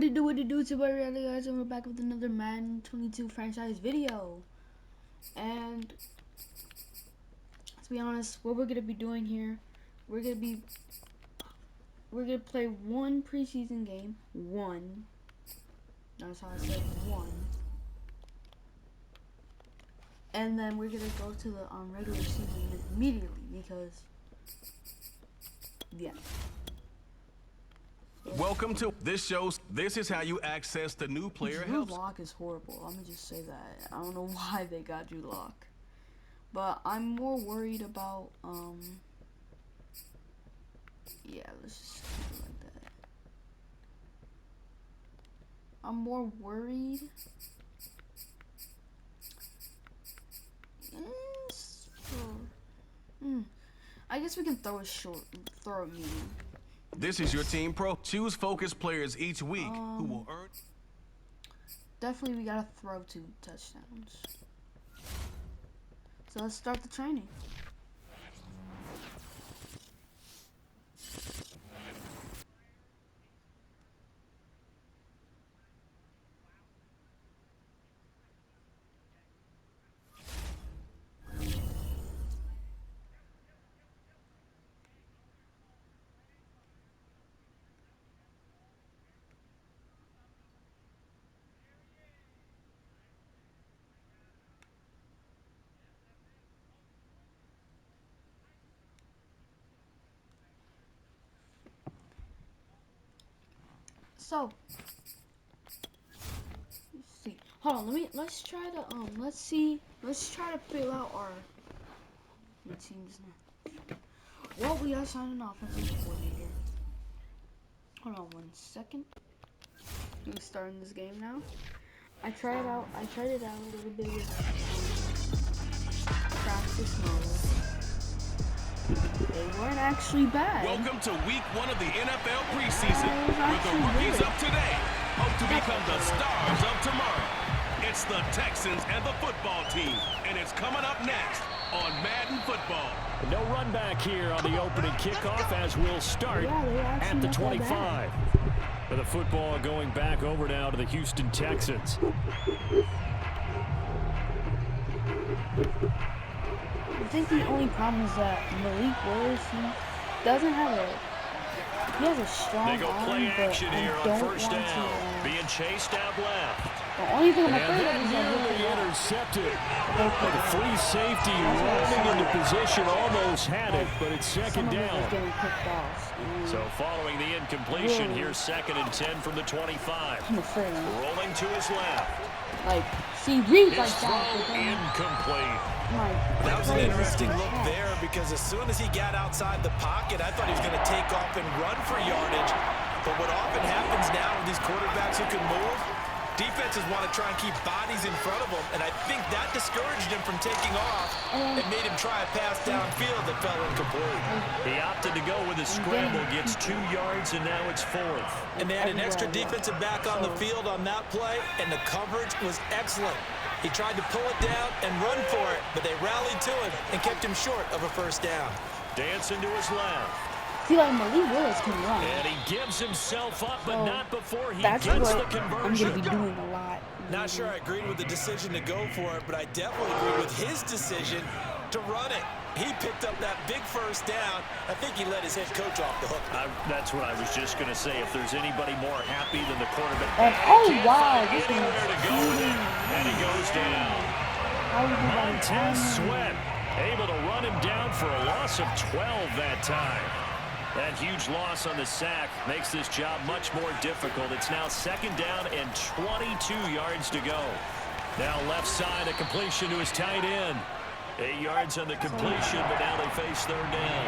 What it do, it's your boy Riley, guys, and we're back with another Madden 22 franchise video. And to be honest, what we're gonna be doing here, we're gonna play one preseason game. One. Notice how I said one. And then we're gonna go to the regular season immediately because yeah. Welcome to this shows. This is how you access the new player help. Drew Lock is horrible. I'm gonna just say that. I don't know why they got Drew Lock, but I'm more worried about yeah. Let's just keep it like that. I'm more worried. I guess we can throw a short, throw a medium. This is your team pro. Choose focused players each week who will earn. Definitely, we gotta throw 2 touchdowns. So let's start the training. So, let's see. Hold on, let's try to fill out our team's now. Well, we gotta sign an offensive coordinator. Hold on 1 second. We're starting this game now. I tried it out a little bit with practice mode. They weren't actually bad. Welcome to week 1 of the NFL preseason. With the rookies up today, hope to become the stars of tomorrow. It's the Texans and the football team, and it's coming up next on Madden Football. No run back here on the opening kickoff as we'll start at the 25. With the football going back over now to the Houston Texans. I think the only problem is that Malik Willis, he has a strong They go play arm, action but here I on don't first want down. to, Being chased out left. the only thing I'm And afraid of then is that nearly he'll intercepted. The free safety running into position, almost had it, but it's second down. getting picked off. So following the incompletion, here's 2nd and 10 from the 25. I'm afraid. Rolling to his left. Like, see, reads like His that. throw But then, incomplete. That was an interesting look there because as soon as he got outside the pocket, I thought he was going to take off and run for yardage. But what often happens now with these quarterbacks who can move, defenses want to try and keep bodies in front of them, and I think that discouraged him from taking off and made him try a pass downfield that fell incomplete. He opted to go with a scramble, gets 2 yards, and now it's 4th. And they had an extra defensive back on the field on that play, and the coverage was excellent. He tried to pull it down and run for it, but they rallied to him and kept him short of a first down. Dancing to his left. see, like, Malik Willis can run. And he gives himself up, but not before he That's gets what the I'm conversion. going to be doing a lot. Not sure I agreed with the decision to go for it, but I definitely agree with his decision to run it. He picked up that big first down. I think he let his head coach off the hook. That's what I was just going to say. If there's anybody more happy than the quarterback. Oh, wow. This is Anywhere to go with it, and he goes down. Montez Sweat able to run him down for a loss of 12 that time. That huge loss on the sack makes this job much more difficult. It's now 2nd down and 22 yards to go. Now left side, a completion to his tight end. 8 yards on the completion, but now they face 3rd down.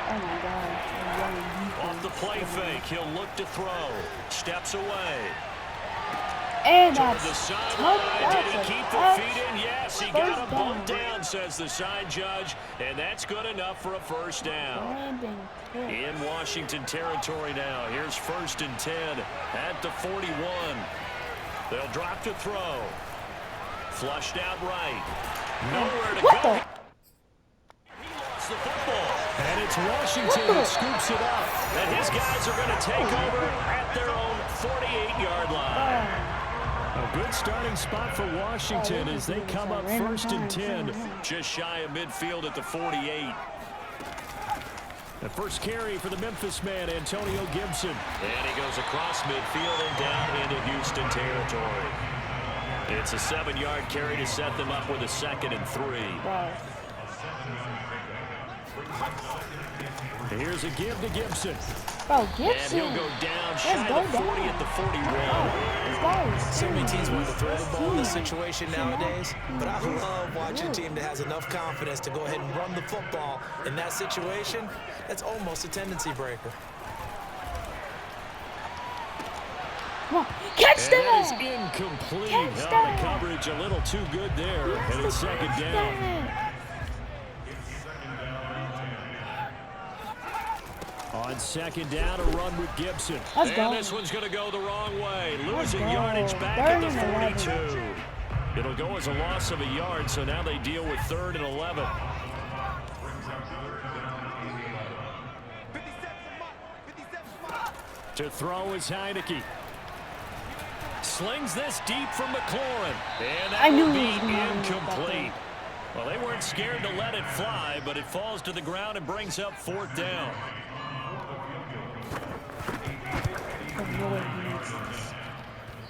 Oh my God. Off the play fake, he'll look to throw. Steps away. And Toward that's the sideline. Did he keep the touch. feet in? Yes, he got a bunt down, says the side judge. And that's good enough for a first down. In Washington territory now. Here's 1st and 10 at the 41. They'll drop to throw. Flushed out right. Nowhere to What go. the? He lost the football. And it's Washington that scoops it up. And his guys are going to take over at their own 48-yard line. A good starting spot for Washington as they come up 1st and 10. Just shy of midfield at the 48. The first carry for the Memphis man, Antonio Gibson. And he goes across midfield and down into Houston territory. It's a 7-yard carry to set them up with a 2nd and 3. Wow. Here's a give to Gibson. Bro, Gibson. And he'll go down shy of the 40 at the 41. So many teams want to throw the ball in this situation nowadays, but I love watching a team that has enough confidence to go ahead and run the football. In that situation, that's almost a tendency breaker. Come on. Catch And that is that! incomplete. Catch The that! coverage a little too good there. And it's 2nd down. On 2nd down, a run with Gibson. Let's and go. this one's going to go the wrong way. Losing go. yardage back 3rd at the and 42. It'll go as a loss of a yard, so now they deal with 3rd and 11. To throw is Heineke. Slings this deep from McLaurin. And that I knew will he be was gonna run it back incomplete. Well, they weren't scared to let it fly, but it falls to the ground and brings up 4th down.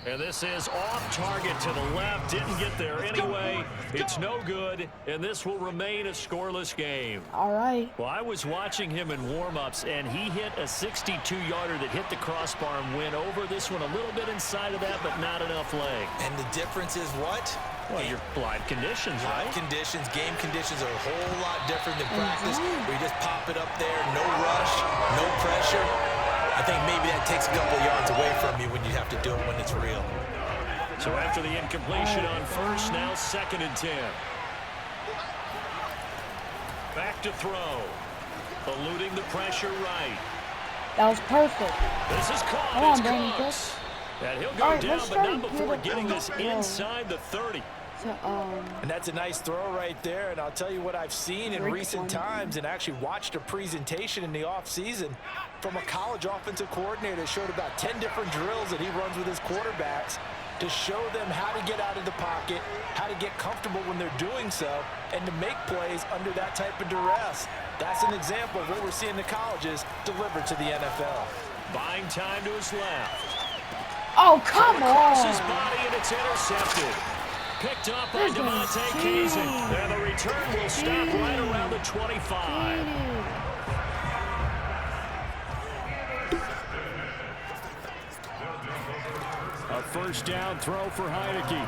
And this is off target to the left. Didn't get there anyway. It's no good, and this will remain a scoreless game. All right. Well, I was watching him in warm-ups, and he hit a 62-yarder that hit the crossbar and went over. This one a little bit inside of that, but not enough leg. And the difference is what? Well, your live conditions, right? Conditions, game conditions are a whole lot different than practice, where you just pop it up there, no rush, no pressure. I think maybe that takes a couple of yards away from you when you have to do it when it's real. So after the incompletion on 1st, now 2nd and 10. Back to throw. Eluding the pressure right. That was perfect. This is caught. Come on, It's Brandon close. Cooks. And he'll go All right, down, let's but try not to before get getting it this on. inside the 30. So, And that's a nice throw right there, and I'll tell you what I've seen in recent times and actually watched a presentation in the offseason from a college offensive coordinator that showed about 10 different drills that he runs with his quarterbacks to show them how to get out of the pocket, how to get comfortable when they're doing so, and to make plays under that type of duress. That's an example of what we're seeing in the colleges delivered to the NFL. Buying time to his left. oh, come Across his on. body, and it's intercepted. Picked up by This one's Devontae cheating. Casey. And the return will stop right around the 25. A 1st down throw for Heineke.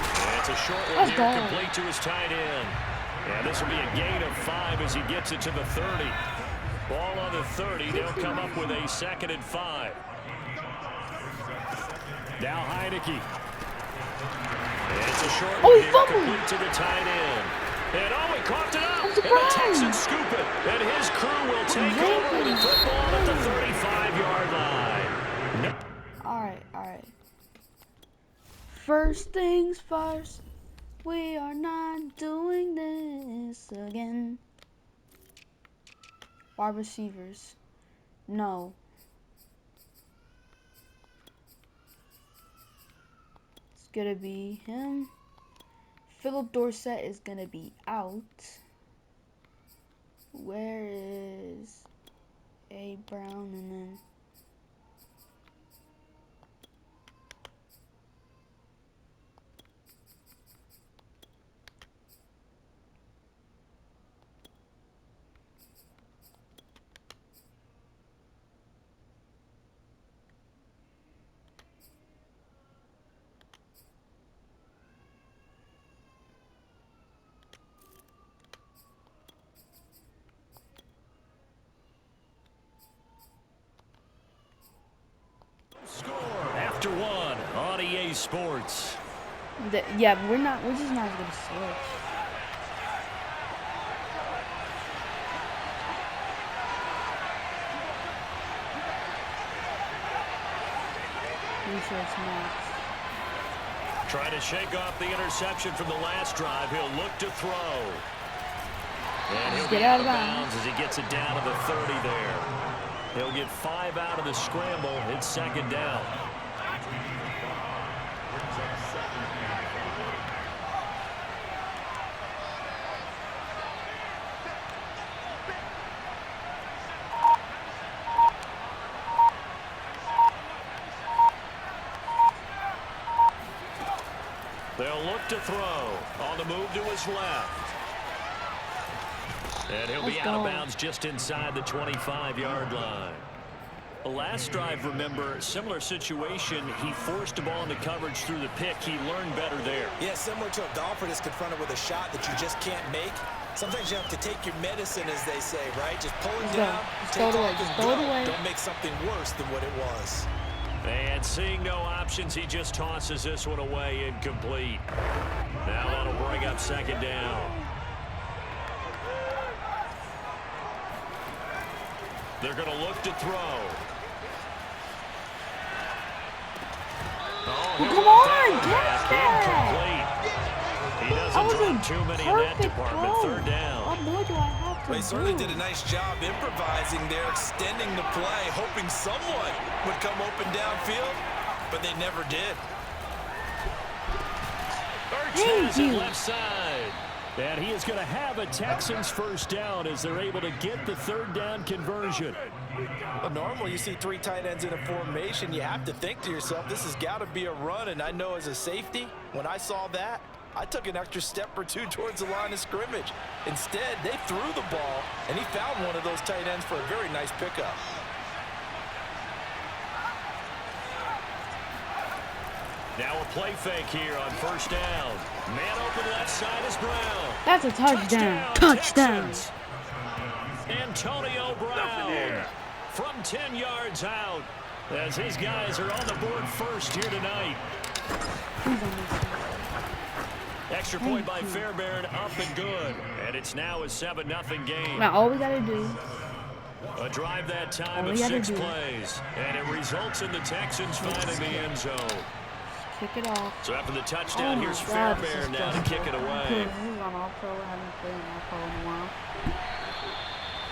And it's a short one Let's here, go. complete to his tight end. And this will be a gain of 5 as he gets it to the 30. Ball on the 30. They'll come up with a 2nd and 5. Now Heineke. And it's a short Oh, one he here, fumbled. complete to the tight end. And he coughed it up. I'm And the surprised. Texans scoop it. And his crew will take over with the football at the 35-yard line. No. All right. First things first, we are not doing this again. Wide receivers, no. It's gonna be him. Philip Dorsett is gonna be out. Where is A. Brown and then Score after one on EA Sports. yeah, we're just not gonna switch. Pretty sure it's Max. Trying to shake off the interception from the last drive. He'll look to throw. And he'll get out of bounds as he gets it down to the 30 there. He'll get 5 out of the scramble. It's second down. They'll look to throw. On the move to his left. And he'll be out of bounds just inside the 25-yard line. The last drive, remember, similar situation. He forced a ball into coverage through the pick. He learned better there. Yeah, similar to a golfer that's confronted with a shot that you just can't make. Sometimes you have to take your medicine, as they say, right? Just pull it down, take off and go. Don't make something worse than what it was. And seeing no options, he just tosses this one away, incomplete. Now that'll bring up second down. They're going to look to throw. Oh, come on, catch that! He doesn't drop too many in that department. Third down. What more do I have to do? They certainly did a nice job improvising there, extending the play, hoping someone would come open downfield, but they never did. Thank you. Left side. And he is going to have a Texans first down as they're able to get the third down conversion. Well, normally you see 3 tight ends in a formation. You have to think to yourself, this has got to be a run. And I know as a safety, when I saw that, I took an extra step or 2 towards the line of scrimmage. Instead, they threw the ball, and he found one of those tight ends for a very nice pickup. Now a play fake here on first down. Man open left side is Brown. That's a touchdown. Touchdown. Antonio Brown from 10 yards out as his guys are on the board first here tonight. Extra point by Fairbairn, up and good. And it's now a 7-0 game. Now all we got to do. A drive that time of 6 plays. And it results in the Texans finding the end zone. Kick it off. So after the touchdown, here's Fairbairn now to kick it away.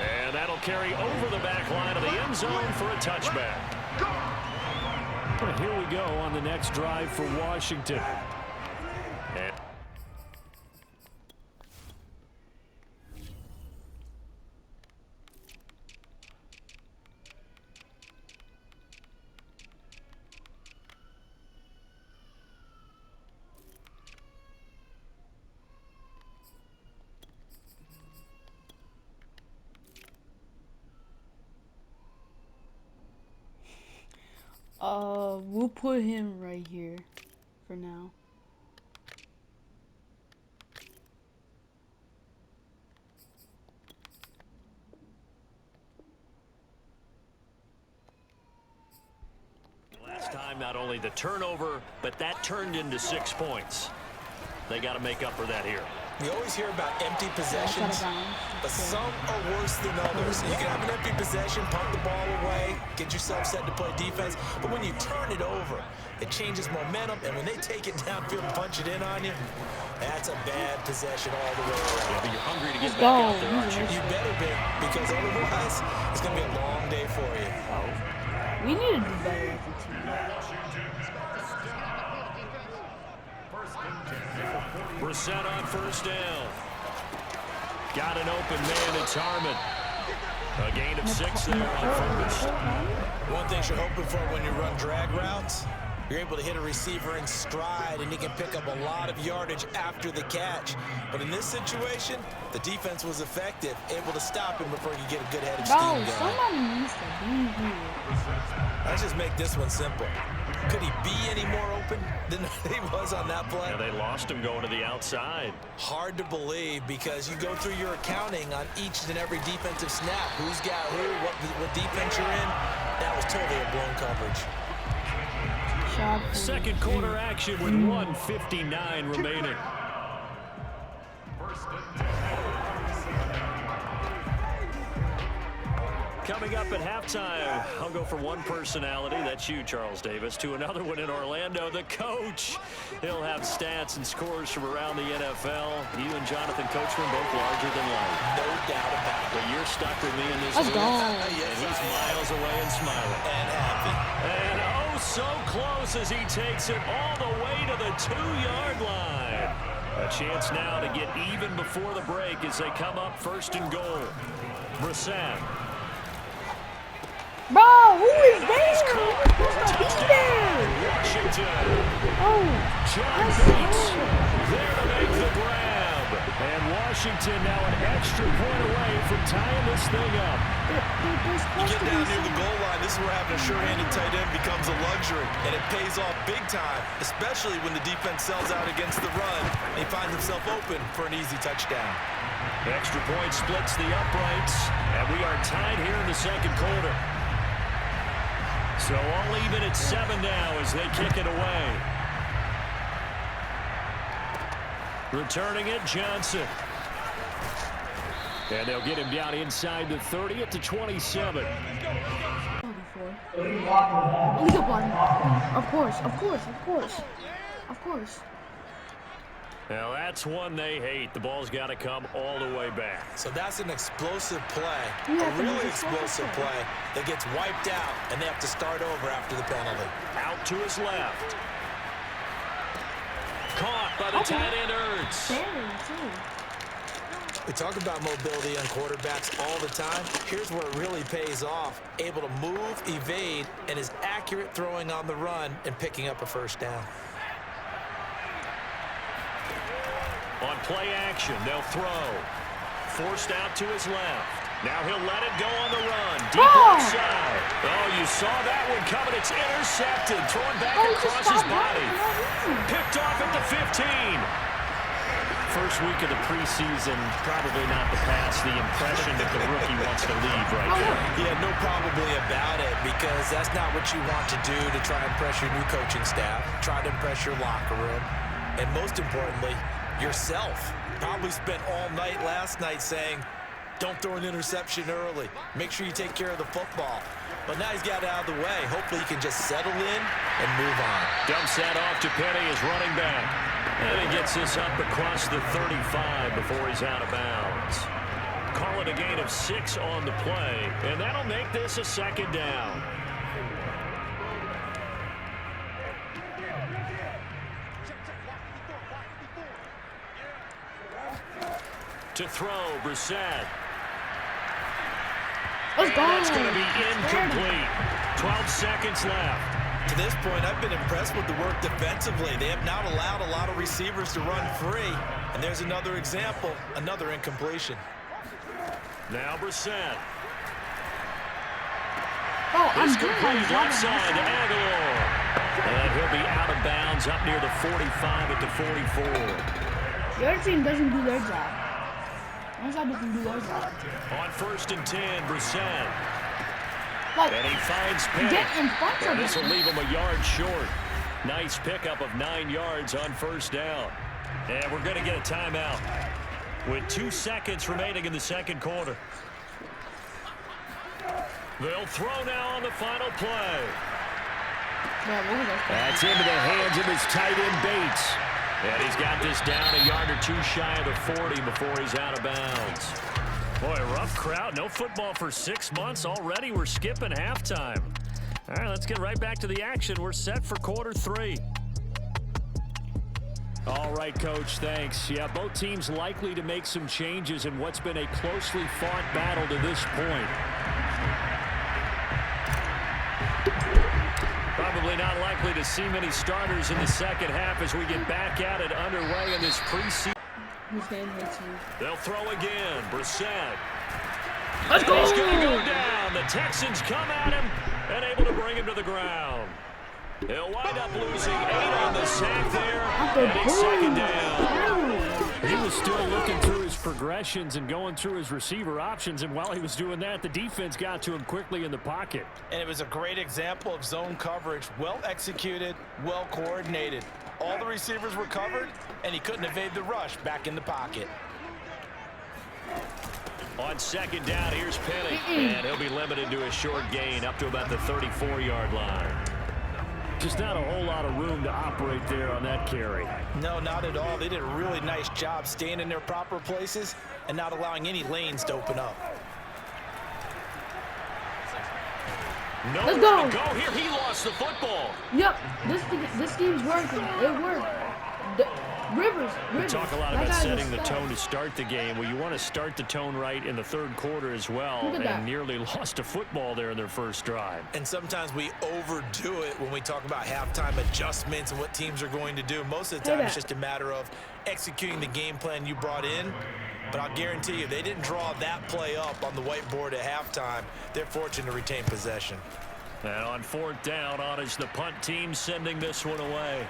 And that'll carry over the back line of the end zone for a touchback. Well, here we go on the next drive for Washington. And we'll put him right here for now. last time, not only the turnover, but that turned into 6 points. They got to make up for that here. You always hear about empty possessions, but some are worse than others. You can have an empty possession, punt the ball away, get yourself set to play defense, but when you turn it over, it changes momentum, and when they take it downfield and punch it in on you, that's a bad possession all the way around. Yeah, but you're hungry to get back out there, aren't you? You better be, because otherwise, it's going to be a long day for you. We need to do better as a team. Brissett on first down. Got an open man, it's Harmon. A gain of 6 there on focus. One thing you're hoping for when you run drag routes, you're able to hit a receiver in stride, and he can pick up a lot of yardage after the catch. But in this situation, the defense was effective, able to stop him before he could get a good head of steam going. Somebody needs to be here. Let's just make this one simple. Could he be any more open than he was on that play? Yeah, they lost him going to the outside. Hard to believe, because you go through your accounting on each and every defensive snap. Who's got who, what defense you're in. That was totally a blown coverage. Second quarter action with 1:59 remaining. Coming up at halftime, I'll go from one personality, that's you, Charles Davis, to another one in Orlando, the coach. He'll have stats and scores from around the NFL. You and Jonathan Coachman both larger than life. No doubt about it. But you're stuck with me in this Let's booth. go. And he's miles away and smiling. And happy. And oh, so close as he takes it all the way to the 2-yard line. A chance now to get even before the break as they come up first and goal. Brissett. Bro, who is there? Who's supposed to be there? Washington. Oh, John that's Bates good. there to make the grab. And Washington now an extra point away from tying this thing up. They're You supposed get to be down near the somewhere. goal line, this is where having a sure-handed tight end becomes a luxury, and it pays off big time, especially when the defense sells out against the run, and he finds himself open for an easy touchdown. Extra point splits the uprights, and we are tied here in the second quarter. So all even at 7 now as they kick it away. Returning it, Johnson. And they'll get him down inside the 30 at the 27. League up one. Of course, of course, of course. Of course. Now that's one they hate. The ball's got to come all the way back. So that's an explosive play, Yeah, a really it's an explosive explosive play that gets wiped out, and they have to start over after the penalty. Out to his left. Caught by the tight end Ertz. There, too. We talk about mobility on quarterbacks all the time. Here's where it really pays off. Able to move, evade, and is accurate throwing on the run and picking up a first down. On play action, they'll throw. Forced out to his left. Now he'll let it go on the run. Deep left side. Oh, you saw that one coming. It's intercepted. Thrown back across his body. Picked off at the 15. First week of the preseason, probably not to pass the impression that the rookie wants to leave right there. Yeah, no probably about it, because that's not what you want to do to try and impress your new coaching staff, try to impress your locker room, and most importantly, yourself. Probably spent all night last night saying, don't throw an interception early. Make sure you take care of the football. But now he's got it out of the way. Hopefully he can just settle in and move on. Dumps that off to Penny as running back. And he gets this up across the 35 before he's out of bounds. Call it a gain of 6 on the play, and that'll make this a second down. To throw, Brissett. Let's go. That's going to be incomplete. 12 seconds left. To this point, I've been impressed with the work defensively. They have not allowed a lot of receivers to run free. And there's another example, another incompletion. Now Brissett. Oh, I'm It's good. complete left side to Aguilar. And he'll be out of bounds up near the 45 at the 44. The other team doesn't do their job. One side doesn't do their job. On 1st and 10, Brissett. Like, And he finds Penny. get in front of And this will him. leave him a yard short. Nice pickup of 9 yards on first down. And we're going to get a timeout with 2 seconds remaining in the second quarter. They'll throw now on the final play. That's into the hands of his tight end Bates. And he's got this down a yard or 2 shy of the 40 before he's out of bounds. Boy, rough crowd. No football for 6 months. Already we're skipping halftime. All right, let's get right back to the action. We're set for quarter 3. All right, Coach, thanks. Yeah, both teams likely to make some changes in what's been a closely fought battle to this point. Probably not likely to see many starters in the second half as we get back at it underway in this preseason. They'll throw again. Brissett. Let's go. He's going to go down. The Texans come at him and able to bring him to the ground. He'll wind up losing 8 on the sack there. And it's second down. He was still looking through his progressions and going through his receiver options. And while he was doing that, the defense got to him quickly in the pocket. And it was a great example of zone coverage. Well executed, well coordinated. All the receivers were covered, and he couldn't evade the rush back in the pocket. On second down, here's Penny. And he'll be limited to a short gain up to about the 34-yard line. Just not a whole lot of room to operate there on that carry. No, not at all. They did a really nice job staying in their proper places and not allowing any lanes to open up. Let's go. Go here. He lost the football. Yep, this game's working. It worked. Rivers. We talk a lot about setting the tone to start the game. Well, you want to start the tone right in the third quarter as well. And nearly lost a football there in their first drive. And sometimes we overdo it when we talk about halftime adjustments and what teams are going to do. Most of the time, it's just a matter of executing the game plan you brought in. But I'll guarantee you, they didn't draw that play up on the whiteboard at halftime. They're fortunate to retain possession. And on fourth down, on is the punt team sending this one away.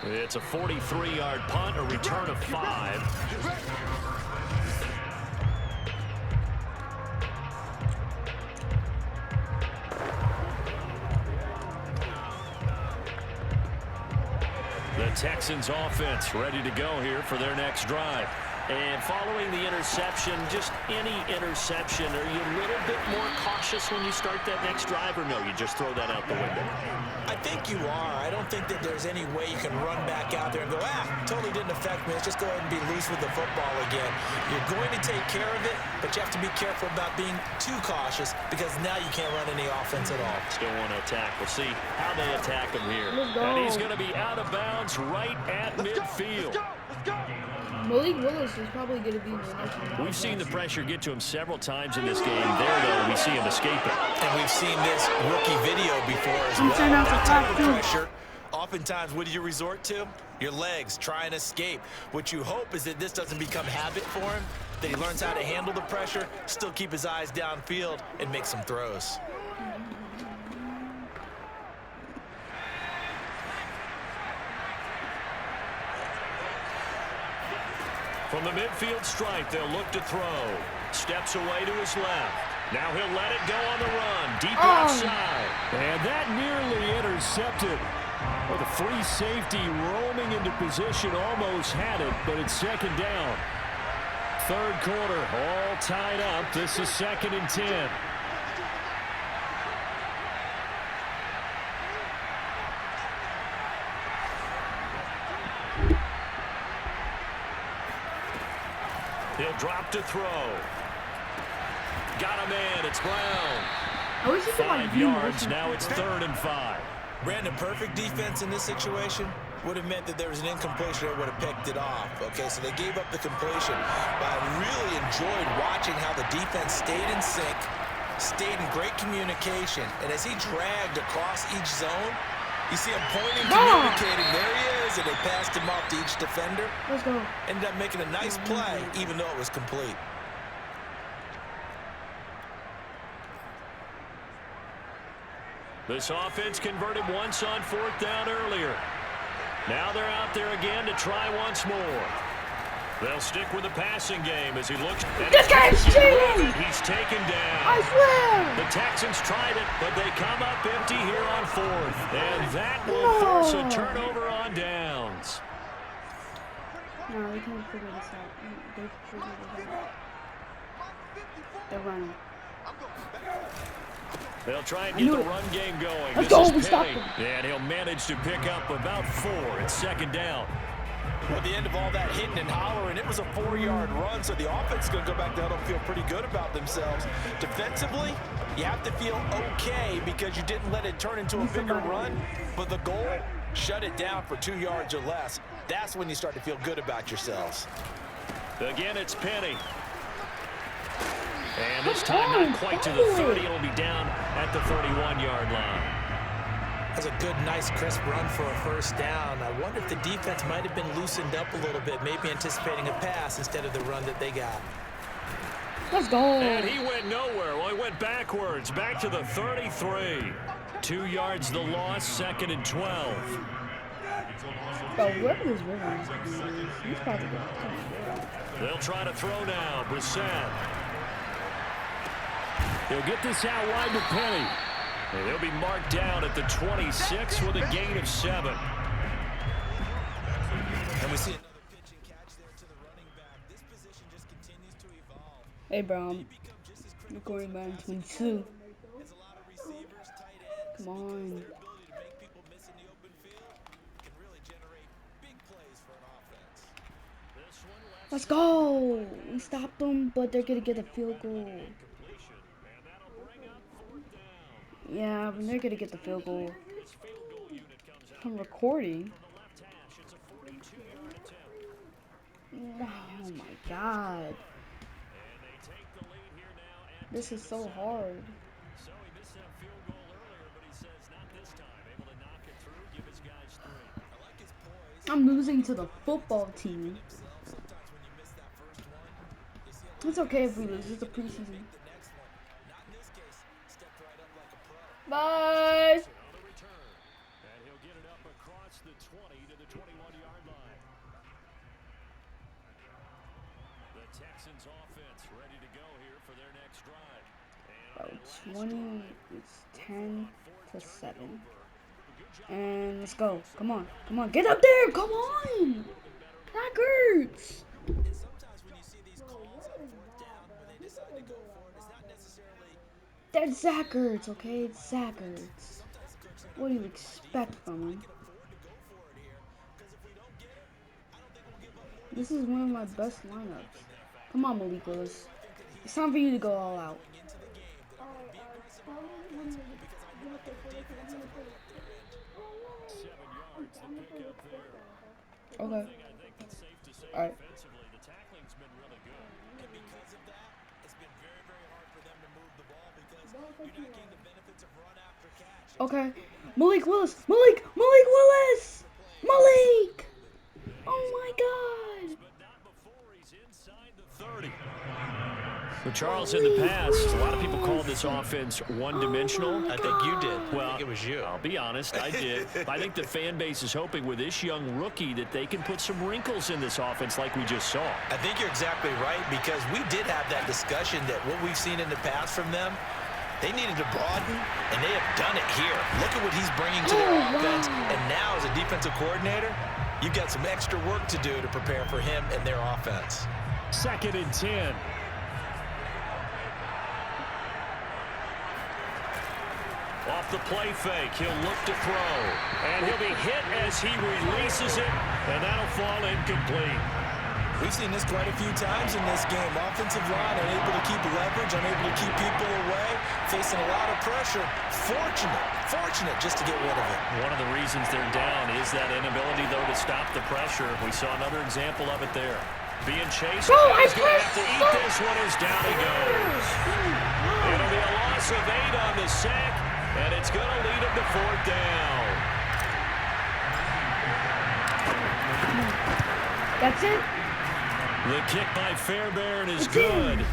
It's a 43-yard punt, a return of 5. The Texans offense ready to go here for their next drive. And following the interception, just any interception, are you a little bit more cautious when you start that next drive, or no, you just throw that out the window? I think you are. I don't think that there's any way you can run back out there and go, totally didn't affect me. Let's just go ahead and be loose with the football again. You're going to take care of it, but you have to be careful about being too cautious because now you can't run any offense at all. Still want to attack. We'll see how they attack him here. And he's going to be out of bounds right at midfield. Malik Willis is probably going to be in the next one. We've seen the pressure get to him several times in this game. There, though, we see him escape it. And we've seen this rookie video before as well. That type of pressure, oftentimes, what do you resort to? Your legs, try and escape. What you hope is that this doesn't become habit for him, that he learns how to handle the pressure, still keep his eyes downfield, and make some throws. From the midfield stripe, they'll look to throw. Steps away to his left. Now he'll let it go on the run. Deep outside. And that nearly intercepted. Well, the free safety roaming into position almost had it, but it's second down. Third quarter, all tied up. This is 2nd and 10. He'll drop to throw. Got a man. It's Brown. 5 yards. Now it's 3rd and 5. Brandon, perfect defense in this situation would have meant that there was an incompletion or would have picked it off. Okay, so they gave up the completion. But I really enjoyed watching how the defense stayed in sync, stayed in great communication. And as he dragged across each zone, you see him pointing, communicating. There he is, and they passed him off to each defender. Let's go. Ended up making a nice play, even though it was complete. This offense converted once on 4th down earlier. Now they're out there again to try once more. They'll stick with the passing game as he looks. This guy's cheating! He's taken down. I swear! The Texans tried it, but they come up empty here on 4th. And that will force a turnover on downs. No, they can't figure this out. They figured it out. They're running. They'll try and get the run game going. Let's go, we stopped him. And he'll manage to pick up about 4. It's 2nd down. At the end of all that hitting and hollering, it was a 4-yard run, so the offense is going to go back down and feel pretty good about themselves. Defensively, you have to feel okay because you didn't let it turn into a bigger run, but the goal, shut it down for 2 yards or less. That's when you start to feel good about yourselves. Again, it's Penny. And this time not quite to the 30. It'll be down at the 31-yard line. That's a good, nice, crisp run for a first down. I wonder if the defense might have been loosened up a little bit, maybe anticipating a pass instead of the run that they got. Let's go. And he went nowhere. Well, he went backwards, back to the 33. 2 yards the loss, 2nd and 12. But whoever this Rivers is, he's probably going to come. They'll try to throw now. Brissett. He'll get this out wide to Penny. And they'll be marked down at the 26 with a gain of 7. And we see another pitch and catch there to the running back. Hey, bro, I'm recording Madden 22. Come on. Let's go. We stopped them, but they're going to get a field goal. Yeah, they're going to get the field goal. I'm recording. Oh my god. This is so hard. I'm losing to the football team. It's okay if we lose. It's a preseason. Bye. Texans offense ready to go here for their next drive. Bro, 20, it's 10-7. And let's go. Come on. Come on. Get up there. Come on. That hurts. That's Zach Ertz, okay? It's Zach Ertz. What do you expect from him? This is one of my best lineups. Come on, Malik Willis. It's time for you to go all out. Okay. All right. Okay. Malik Willis. Malik Willis. Malik. Oh my God. So Charles, in the past, a lot of people called this offense one-dimensional. I think you did. Well, I think it was you. I'll be honest, I did. I think the fan base is hoping with this young rookie that they can put some wrinkles in this offense like we just saw. I think you're exactly right, because we did have that discussion that what we've seen in the past from them, they needed to broaden, and they have done it here. Look at what he's bringing to their offense, and now as a defensive coordinator, you've got some extra work to do to prepare for him and their offense. 2nd and 10. Off the play fake, he'll look to throw. And he'll be hit as he releases it, and that'll fall incomplete. We've seen this quite a few times in this game. Offensive line unable to keep leverage, unable to keep people away, facing a lot of pressure. Fortunate just to get rid of it. One of the reasons they're down is that inability, though, to stop the pressure. We saw another example of it there. Being chased. Oh, He's going to have to eat this one as down he goes. It'll be a loss of 8 on the sack, and it's going to lead him to 4th down. That's it. The kick by Fairbairn is good.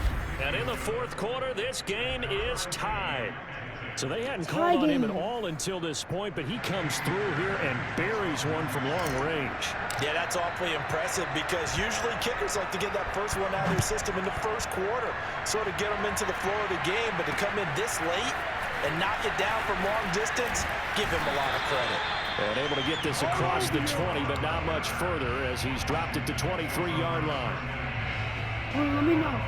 And in the 4th quarter, this game is tied. So they hadn't called on him at all until this point, but he comes through here and buries one from long range. Yeah, that's awfully impressive, because usually kickers like to get that first one out of their system in the 1st quarter, sort of get them into the flow of the game, but to come in this late and knock it down from long distance, give him a lot of credit. And able to get this across the 20, but not much further as he's dropped it to 23-yard line. Let me know.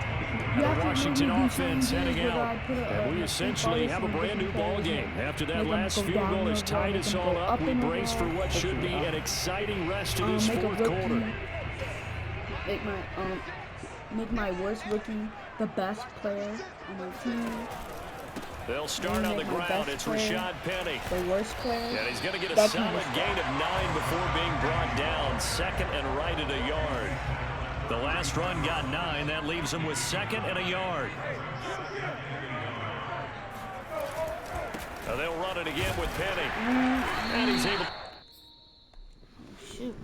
The Washington offense heading out, and we essentially have a brand new ball game. After that last field goal has tied us all up, we brace for what should be an exciting rest of this 4th quarter. Make my worst rookie the best player on my team. They'll start on the ground. It's Rashad Penny. The worst player. And he's going to get a solid gain of 9 before being brought down. 2nd and right at a yard. The last run got 9. That leaves him with 2nd and a yard. Now they'll run it again with Penny. And he's able. Shoot.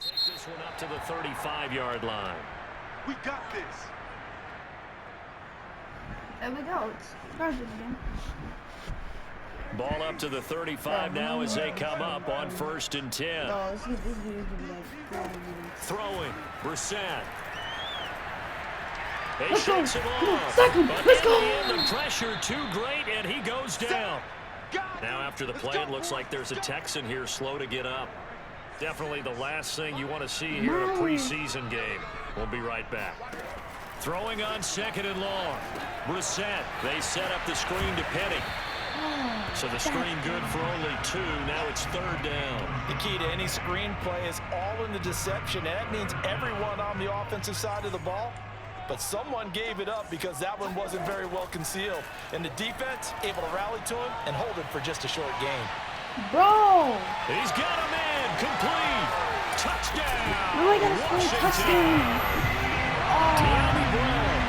Take this one up to the 35-yard line. We got this. There we go. It's garbage again. Ball up to the 35 now as they come up on 1st and 10. No, this is like Throwing, Brissett. He Let's go. shakes him off. But Let's in go. the end, the pressure too great, and he goes down. Now after the play, it looks like there's a Texan here slow to get up. Definitely the last thing you want to see here in a preseason game. We'll be right back. Throwing on 2nd and long. Brissett. They set up the screen to Penny. So the screen good for only 2. Now it's 3rd down. The key to any screen play is all in the deception. That means everyone on the offensive side of the ball. But someone gave it up because that one wasn't very well concealed. And the defense able to rally to him and hold it for just a short gain. Bro! He's got him in. Complete. Touchdown. Now I gotta score a touchdown. De'Ami Brown,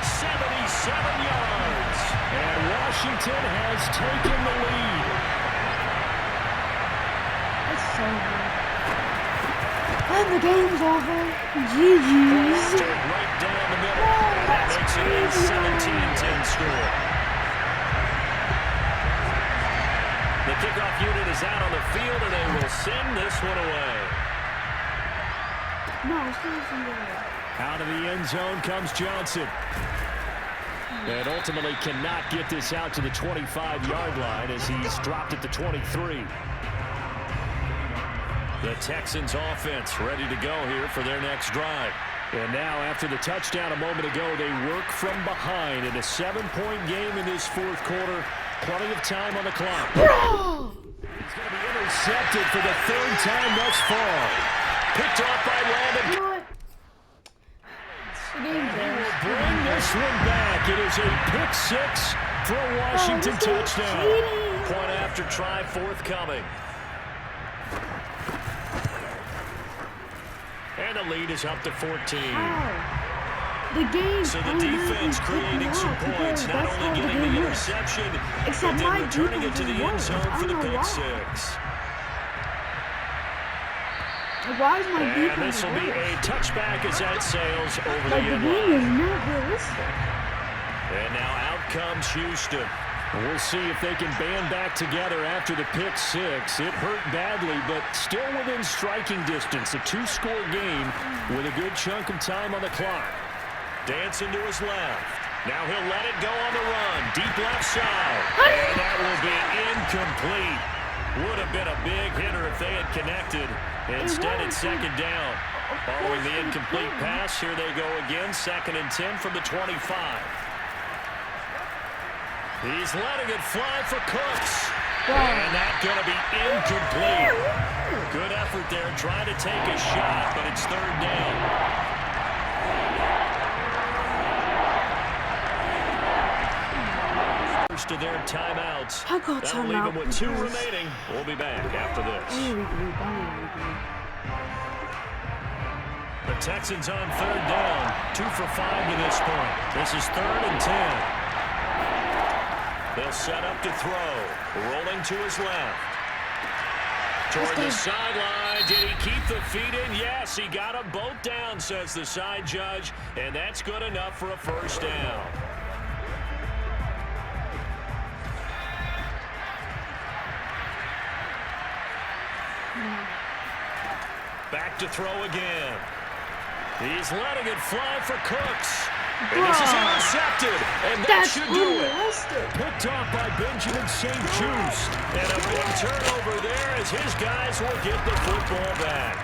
77 yards. And Washington has taken the lead. That's so good. And the game's over. GG's. Right down the middle. That makes it a 17-10 score. The kickoff unit is out on the field, and they will send this one away. No, it's not from there. Out of the end zone comes Johnson. And ultimately cannot get this out to the 25-yard line as he's dropped at the 23. The Texans offense ready to go here for their next drive. And now after the touchdown a moment ago, they work from behind in a 7-point game in this 4th quarter. Plenty of time on the clock. Bro! He's going to be intercepted for the 3rd time thus far. Picked off by Landon. You know what? The game's He over. will bring this one back. It is a pick 6 for a Washington touchdown. Point after try forthcoming. And the lead is up to 14. Wow. The game. So the defense creating some points, not only getting the interception, but then returning it to the end zone for the pick 6. Why is my defense? And this will be a touchback as that sails over the Like, the end game is line. not realistic. And now out comes Houston. We'll see if they can band back together after the pick 6. It hurt badly, but still within striking distance. A 2-score game with a good chunk of time on the clock. Dancing to his left. Now he'll let it go on the run. Deep left side. And that will be incomplete. Would have been a big hitter if they had connected. Instead, it's 2nd down. Following the incomplete pass, here they go again. 2nd and 10 from the 25. He's letting it fly for Cooks. And that's going to be incomplete. Good effort there trying to take a shot, but it's 3rd down. First of their timeouts. That'll leave them with 2 remaining. We'll be back after this. The Texans on 3rd down. 2 for 5 to this point. This is 3rd and 10. They'll set up to throw. Rolling to his left. Toward the sideline. Did he keep the feet in? Yes, he got them both down, says the side judge. And that's good enough for a 1st down. Back to throw again. He's letting it fly for Cooks. And this is intercepted. And that should do it. Picked off by Benjamin St-Juste. And a big turnover there as his guys will get the football back.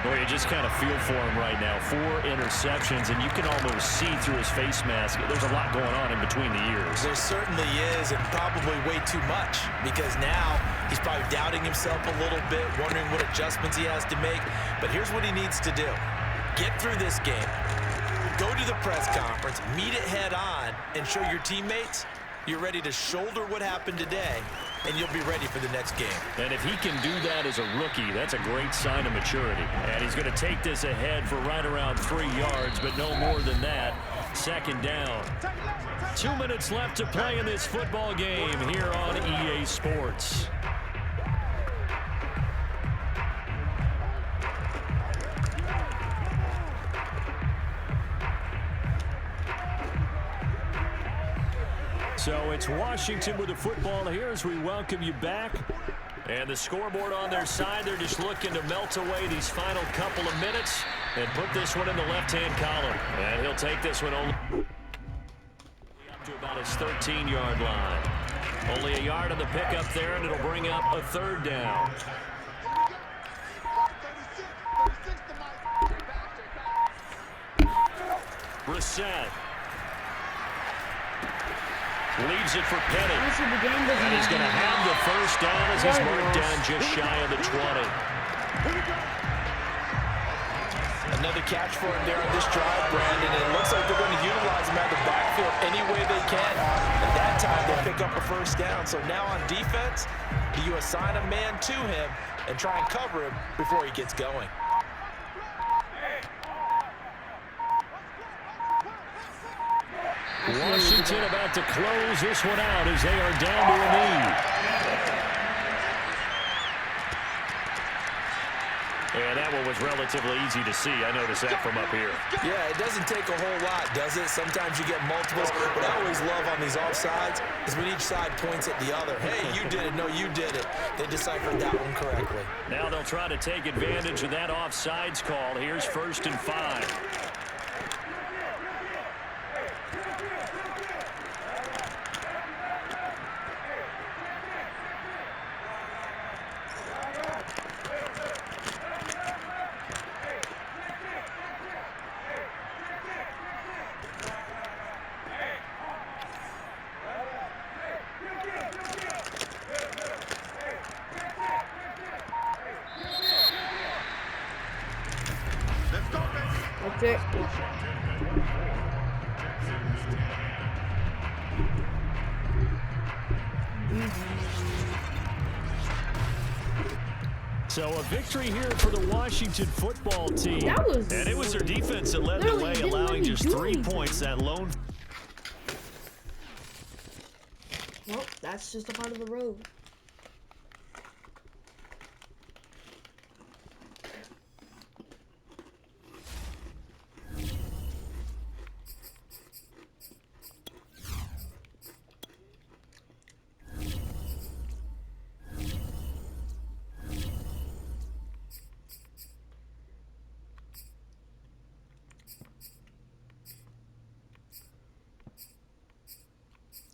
Boy, you just kind of feel for him right now. 4 interceptions, and you can almost see through his face mask. There's a lot going on in between the ears. There certainly is, and probably way too much, because now he's probably doubting himself a little bit, wondering what adjustments he has to make. But here's what he needs to do. Get through this game. Go to the press conference, meet it head on, and show your teammates you're ready to shoulder what happened today, and you'll be ready for the next game. And if he can do that as a rookie, that's a great sign of maturity. And he's going to take this ahead for right around 3 yards, but no more than that. 2nd down. 2 minutes left to play in this football game here on EA Sports. So it's Washington with the football here as we welcome you back. And the scoreboard on their side, they're just looking to melt away these final couple of minutes and put this one in the left-hand column. And he'll take this one only up to about his 13-yard line. Only a yard on the pickup there, and it'll bring up a 3rd down. set. Leaves it for Petty. And he's going to have the first down as he's marked down just shy of the 20. Another catch for him there on this drive, Brandon. It looks like they're going to utilize him out of the backfield any way they can. At that time, they pick up a first down. So now on defense, do you assign a man to him and try and cover him before he gets going? Washington about to close this one out as they are down to a knee. And that one was relatively easy to see. I noticed that from up here. Yeah, it doesn't take a whole lot, does it? Sometimes you get multiples. What I always love on these offsides is when each side points at the other. Hey, you did it. No, you did it. They deciphered that one correctly. Now they'll try to take advantage of that offsides call. Here's 1st and 5. That's it. So a victory here for the Washington football team. And it was their defense that led the way, allowing just 3 points. That lone. Well, that's just a part of the road.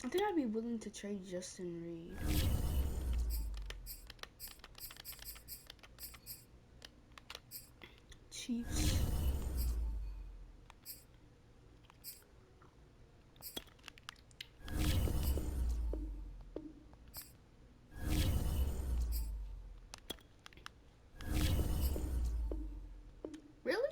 I think I'd be willing to trade Justin Reed. Chiefs. Really?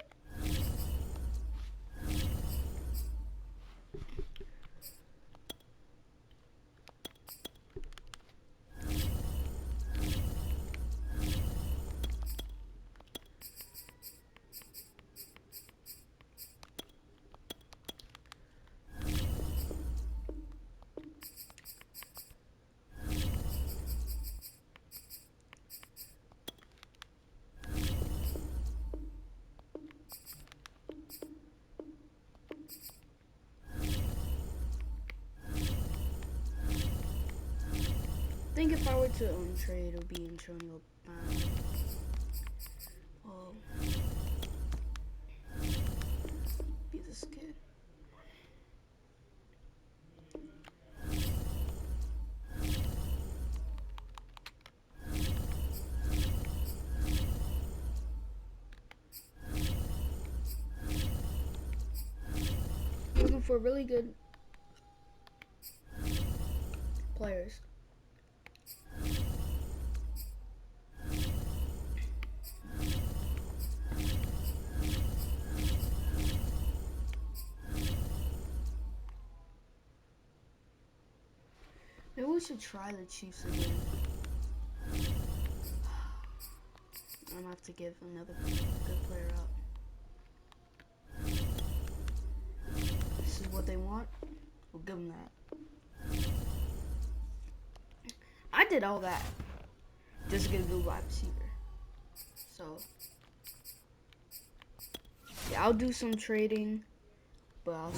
I think if I were to trade, it would be Antonio Brown. Oh, be this kid. Looking for really good players. Maybe we should try the Chiefs again. I'm gonna have to give another good player up. This is what they want. We'll give them that. I did all that just to get a good wide receiver. So yeah, I'll do some trading, but I'll